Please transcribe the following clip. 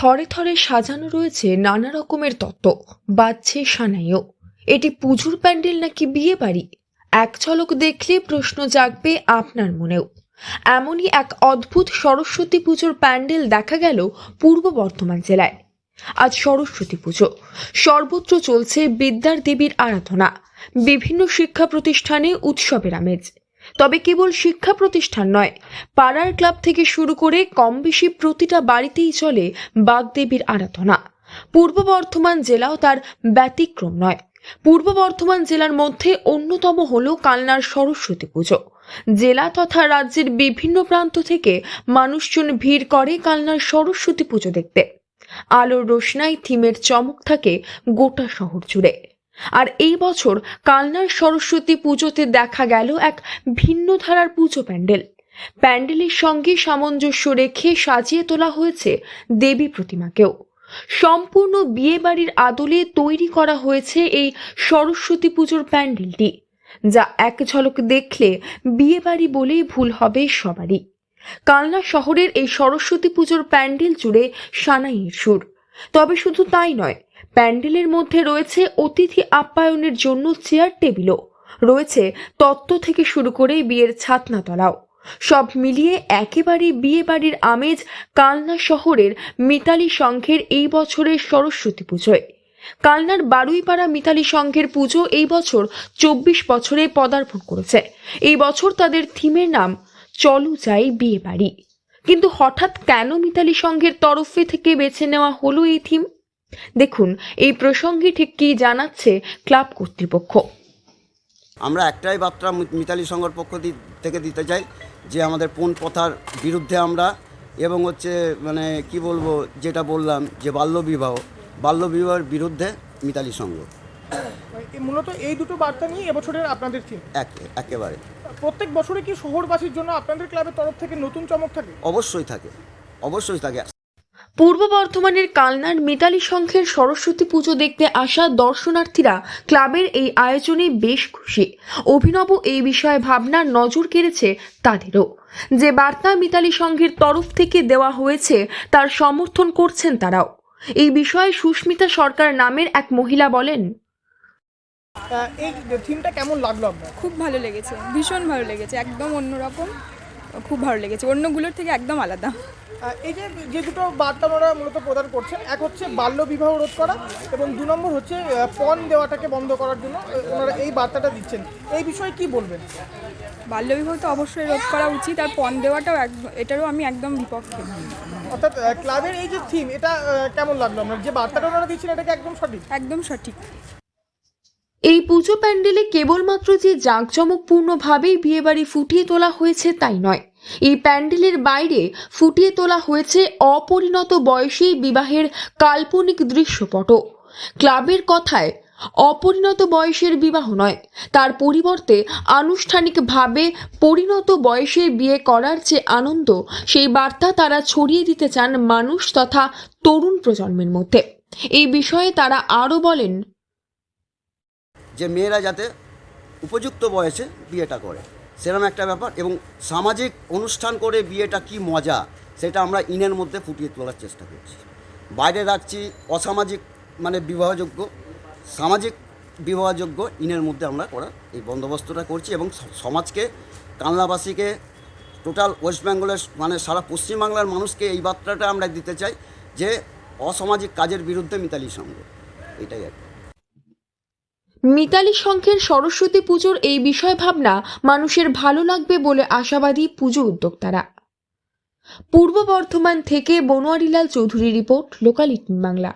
থরে থরে সাজানো রয়েছে নানা রকমের তত্ত্ব, বাজছে সানাইও। এটি পুজোর প্যান্ডেল নাকি বিয়ে বাড়ি? এক ঝলক দেখলে প্রশ্ন জাগবে আপনার মনেও। এমনই এক অদ্ভুত সরস্বতী পুজোর প্যান্ডেল দেখা গেল পূর্ব বর্ধমান জেলায়। আজ সরস্বতী পুজো, সর্বত্র চলছে বিদ্যার দেবীর আরাধনা। বিভিন্ন শিক্ষা প্রতিষ্ঠানে উৎসবের আমেজ। তবে কেবল শিক্ষা প্রতিষ্ঠান নয়, পাড়ার ক্লাব থেকে শুরু করে কম বেশি প্রতিটা বাড়িতেই চলে বাগদেবীর আরাধনা। পূর্ব বর্ধমান জেলাও তার ব্যতিক্রম নয়। পূর্ব বর্ধমান জেলার মধ্যে অন্যতম হল কালনার সরস্বতী পুজো। জেলা তথা রাজ্যের বিভিন্ন প্রান্ত থেকে মানুষজন ভিড় করে কালনার সরস্বতী পুজো দেখতে। আলোর রোশনাই থিমের চমক থাকে গোটা শহর জুড়ে। আর এই বছর কালনার সরস্বতী পুজোতে দেখা গেল এক ভিন্ন ধারার পুজো প্যান্ডেল। প্যান্ডেলের সঙ্গে সামঞ্জস্য রেখে সাজিয়ে তোলা হয়েছে দেবী প্রতিমাকেও। সম্পূর্ণ বিয়ে বাড়ির আদলে তৈরি করা হয়েছে এই সরস্বতী পুজোর প্যান্ডেলটি, যা এক ঝলক দেখলে বিয়ে বাড়ি বলেই ভুল হবে সবারই। কালনা শহরের এই সরস্বতী পুজোর প্যান্ডেল জুড়ে সানাইয়ের সুর। তবে শুধু তাই নয়, প্যান্ডেলের মধ্যে রয়েছে অতিথি আপ্যায়নের জন্য চেয়ার টেবিলও, রয়েছে তত্ত্ব থেকে শুরু করে বিয়ের ছাতনাতলাও। সব মিলিয়ে একেবারে বিয়ে বাড়ির আমেজ কালনা শহরের মিতালি সংঘের এই বছরের সরস্বতী পুজোয়। কালনার বারুইপাড়া মিতালি সংঘের পুজো এই বছর 24 বছরে পদার্পণ করেছে। এই বছর তাদের থিমের নাম চলো যাই বিয়ে বাড়ি। কিন্তু হঠাৎ কেন মিতালি সংঘের তরফে থেকে বেছে নেওয়া হলো এই থিম? দেখুন এই প্রসঙ্গে ঠিক কি জানাচ্ছে ক্লাব কর্তৃপক্ষ। আমরা একটাই বার্তা মিতালি সংঘের পক্ষ থেকে দিতে চাই যে আমাদের পণ প্রথার বিরুদ্ধে আমরা, এবং মানে কি বলবো, যেটা বললাম যে বাল্যবিবাহের বিরুদ্ধে মিতালি সংঘ। মূলত এই দুটো বার্তা নিয়ে এবছরের আপনাদের থিম একেবারে। প্রত্যেক বছরে কি শহরবাসীর জন্য আপনাদের ক্লাবের তরফ থেকে নতুন চমক থাকে? অবশ্যই থাকে। পূর্ব বর্ধমানের কালনার মিতালি সংঘের সরস্বতী পুজো দেখতে আসা দর্শনার্থীরা ক্লাবের এই আয়োজনে বেশ খুশি। অভিনব এই বিষয়ে ভাবনার নজর কেড়েছে তাদেরও। যে বার্তা মিতালি সংঘের তরফ থেকে দেওয়া হয়েছে তার সমর্থন করছেন তারাও। এই বিষয়ে সুস্মিতা সরকার নামের এক মহিলা বলেন, এই থিমটা কেমন লাগলো আপনার? খুব ভালো লেগেছে, ভীষণ ভালো লেগেছে, একদম অন্যরকম, খুব ভালো লেগেছে, অন্যগুলোর থেকে একদম আলাদা। এই যে দুটো বার্তা ওনারা মূলত প্রদান করছেন, এক হচ্ছে বাল্য বিবাহ রোধ করা এবং 2 নম্বর হচ্ছে পণ দেওয়াটাকে বন্ধ করার জন্য ওনারা এই বার্তাটা দিচ্ছেন। এই বিষয়ে কি বলবেন? বাল্যবিবাহ তো অবশ্যই রোধ করা উচিত, আর পণ দেওয়াটাও এটারও আমি একদম বিপক্ষে। অর্থাৎ ক্লাবের এই যে থিম, এটা কেমন লাগলো আপনার? যে বার্তাটা ওনারা দিচ্ছেন এটা কি একদম সঠিক? একদম সঠিক। এই পুজো প্যান্ডেলে কেবলমাত্র যে জাঁকজমকপূর্ণভাবেই বিয়েবাড়ি ফুটিয়ে তোলা হয়েছে তাই নয়, এই প্যান্ডেলের বাইরে ফুটিয়ে তোলা হয়েছে অপরিণত বয়সী বিবাহের কাল্পনিক দৃশ্যপটও। ক্লাবের কথায় অপরিণত বয়সের বিবাহ নয়, তার পরিবর্তে আনুষ্ঠানিকভাবে পরিণত বয়সে বিয়ে করার যে আনন্দ, সেই বার্তা তারা ছড়িয়ে দিতে চান মানুষ তথা তরুণ প্রজন্মের মধ্যে। এই বিষয়ে তারা আরও বলেন যে মেয়েরা যাতে উপযুক্ত বয়সে বিয়েটা করে, সেরকম একটা ব্যাপার, এবং সামাজিক অনুষ্ঠান করে বিয়েটা কি মজা সেটা আমরা ইনের মধ্যে ফুটিয়ে তোলার চেষ্টা করছি। বাইরে রাখছি অসামাজিক মানে বিবাহযোগ্য, সামাজিক বিবাহযোগ্য ইনের মধ্যে আমরা করার এই বন্দোবস্তটা করছি, এবং সমাজকে, কালনাবাসীকে, টোটাল ওয়েস্ট বেঙ্গলের মানে সারা পশ্চিমবাংলার মানুষকে এই বার্তাটা আমরা দিতে চাই যে অসামাজিক কাজের বিরুদ্ধে মিতালি সংঘ, এটাই আর কি। মিতালি সংঘের সরস্বতী পুজোর এই বিষয় ভাবনা মানুষের ভালো লাগবে বলে আশাবাদী পুজো উদ্যোক্তারা। পূর্ব বর্ধমান থেকে বনোয়ারিলাল চৌধুরী রিপোর্ট, লোকাল 18 বাংলা।